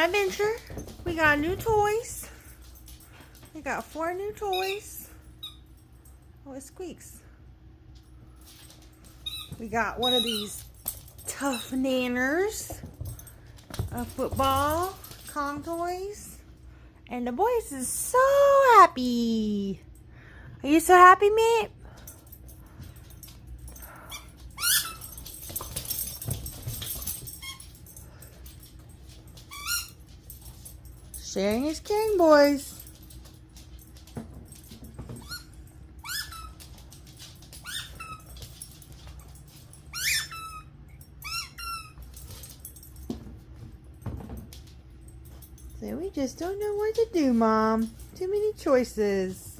my adventure. We got new toys. We got 4 new toys. Oh, it squeaks. We got one of these tough nanners, a football, Kong toys, and the boys is so happy. Are you so happy, mate? Sharing is caring, boys. So we just don't know what to do, Mom. Too many choices.